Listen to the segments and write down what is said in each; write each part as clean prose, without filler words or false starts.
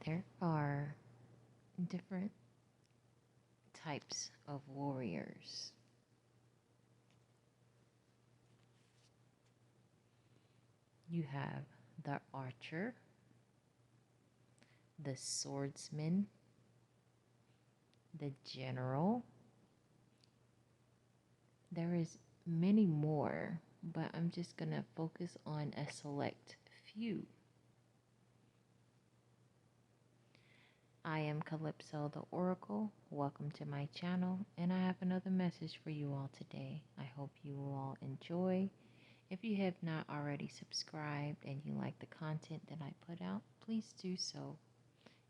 There are different types of warriors. You have the archer, the swordsman, the general. There is many more, but I'm just going to focus on a select few. I am Calypso the Oracle. Welcome to my channel, and I have another message for you all today. I hope you will all enjoy. If you have not already subscribed and you like the content that I put out, please do so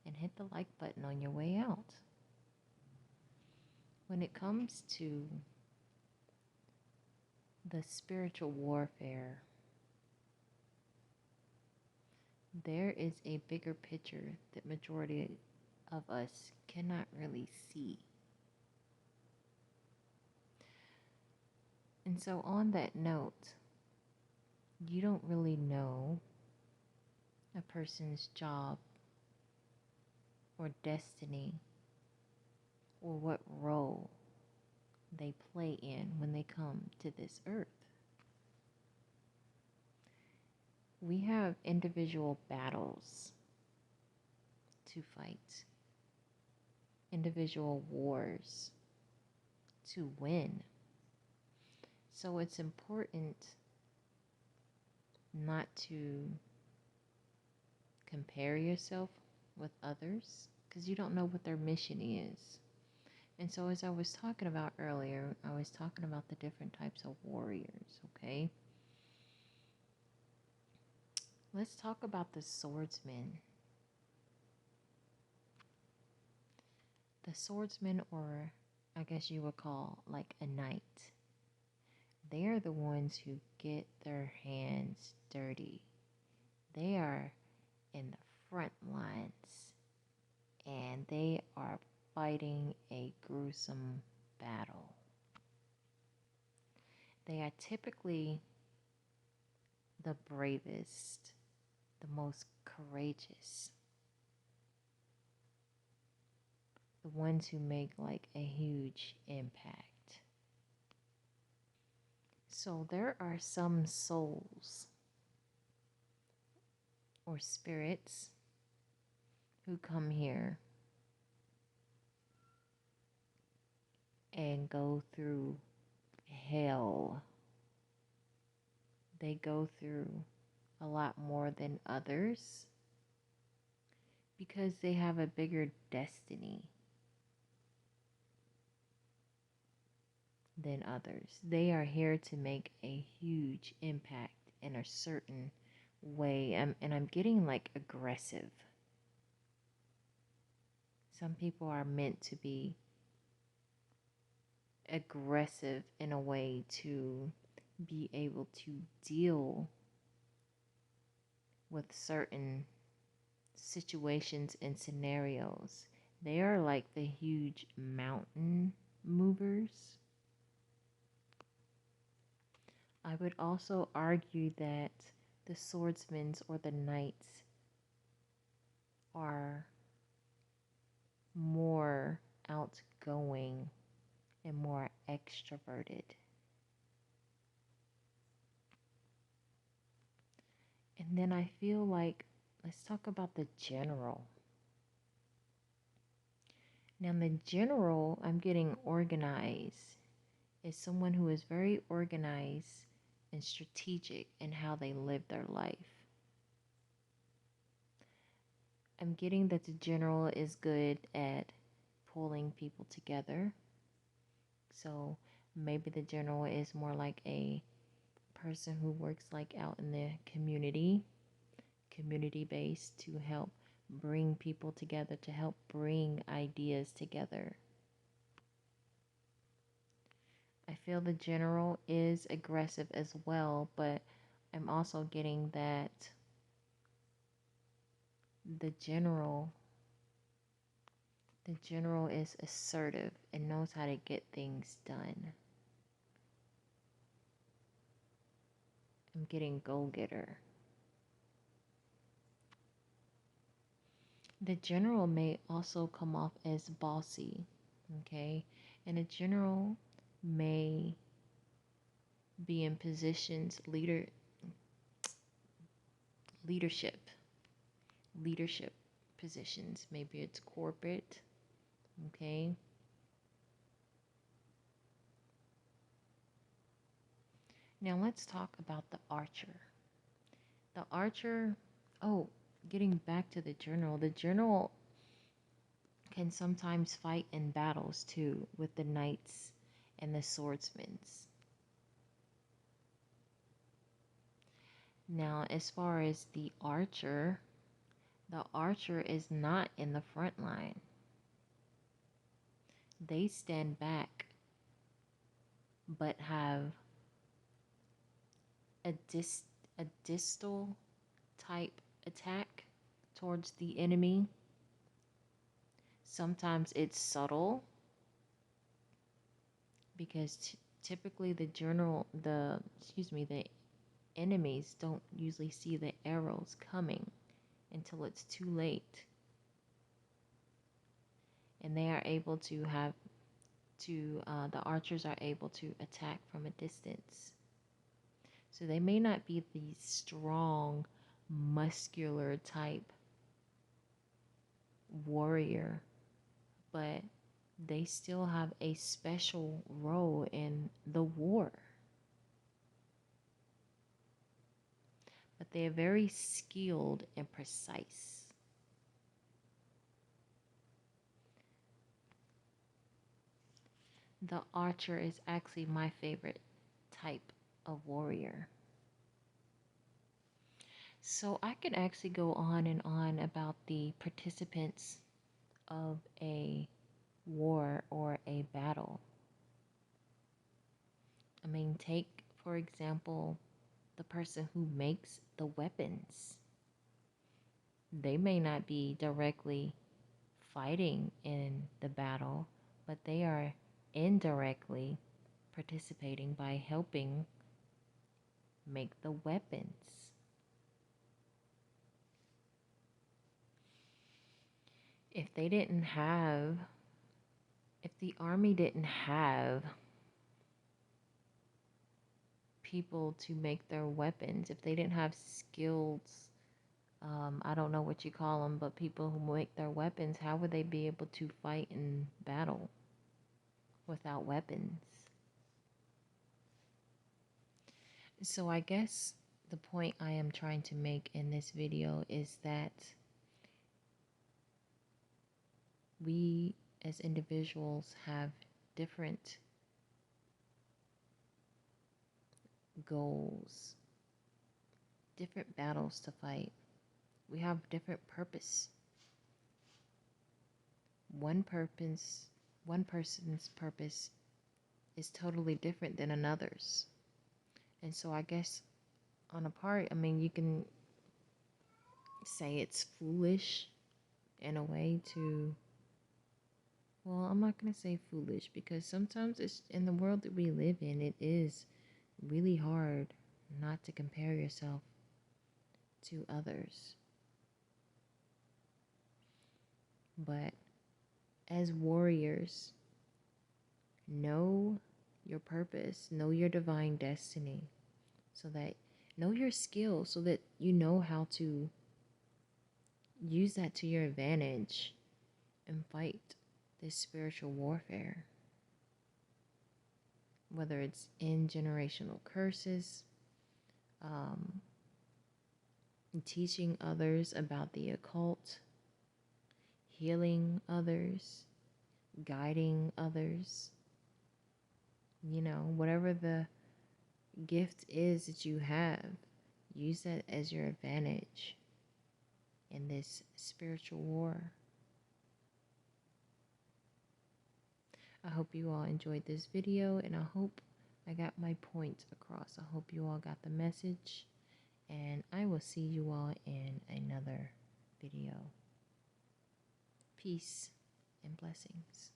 and hit the like button on your way out. When it comes to the spiritual warfare, there is a bigger picture that majority of us cannot really see. And so on that note, you don't really know a person's job or destiny or what role they play in when they come to this earth. We have individual battles to fight, individual wars to win. So it's important not to compare yourself with others because you don't know what their mission is. And so, as I was talking about earlier, I was talking about the different types of warriors, okay? Let's talk about the swordsman. The swordsman, or I guess you would call like a knight, they're the ones who get their hands dirty. They are in the front lines and they are fighting a gruesome battle. They are typically the bravest, the most courageous, the ones who make like a huge impact. So there are some souls or spirits who come here and go through hell. They go through a lot more than others because they have a bigger destiny than others. They are here to make a huge impact in a certain way. And I'm getting like aggressive. Some people are meant to be aggressive in a way to be able to deal with certain situations and scenarios. They are like the huge mountain movers. I would also argue that the swordsmen or the knights are more outgoing and more extroverted. And then I feel like, let's talk about the general. Now, the general, I'm getting organized, is someone who is very organized and strategic in how they live their life. I'm getting that the general is good at pulling people together. So maybe the general is more like a person who works like out in the community based, to help bring people together, to help bring ideas together. I feel the general is aggressive as well, but I'm also getting that the general is assertive and knows how to get things done. I'm getting go-getter. The general may also come off as bossy, okay? And a general may be in positions leadership leadership positions. Maybe it's corporate, okay? Now let's talk about the archer. The archer, oh, getting back to the general can sometimes fight in battles too with the knights and the swordsmen. Now, as far as the archer is not in the front line. They stand back but have a distal type attack towards the enemy. Sometimes it's subtle because typically the enemies don't usually see the arrows coming until it's too late. And they are able to the archers are able to attack from a distance. So they may not be the strong, muscular type warrior, but they still have a special role in the war. But they are very skilled and precise. The archer is actually my favorite type of warrior. So I could actually go on and on about the participants of a war or a battle. I mean, take, for example, the person who makes the weapons. They may not be directly fighting in the battle, but they are indirectly participating by helping make the weapons. If the army didn't have people to make their weapons, if they didn't have skills, I don't know what you call them, but people who make their weapons, how would they be able to fight in battle without weapons? So I guess the point I am trying to make in this video is that we as individuals have different goals, different battles to fight. We have different purpose. One person's purpose is totally different than another's. And so I guess on a part, I mean, you can say it's foolish in a way to, well, I'm not going to say foolish because sometimes it's in the world that we live in, it is really hard not to compare yourself to others. But as warriors, know your purpose, know your divine destiny, so that know your skills so that you know how to use that to your advantage and fight this spiritual warfare. Whether it's in generational curses, teaching others about the occult, healing others, guiding others, whatever the gift is that you have, use that as your advantage in this spiritual war. I hope you all enjoyed this video, and I hope I got my point across. I hope you all got the message, and I will see you all in another video. Peace and blessings.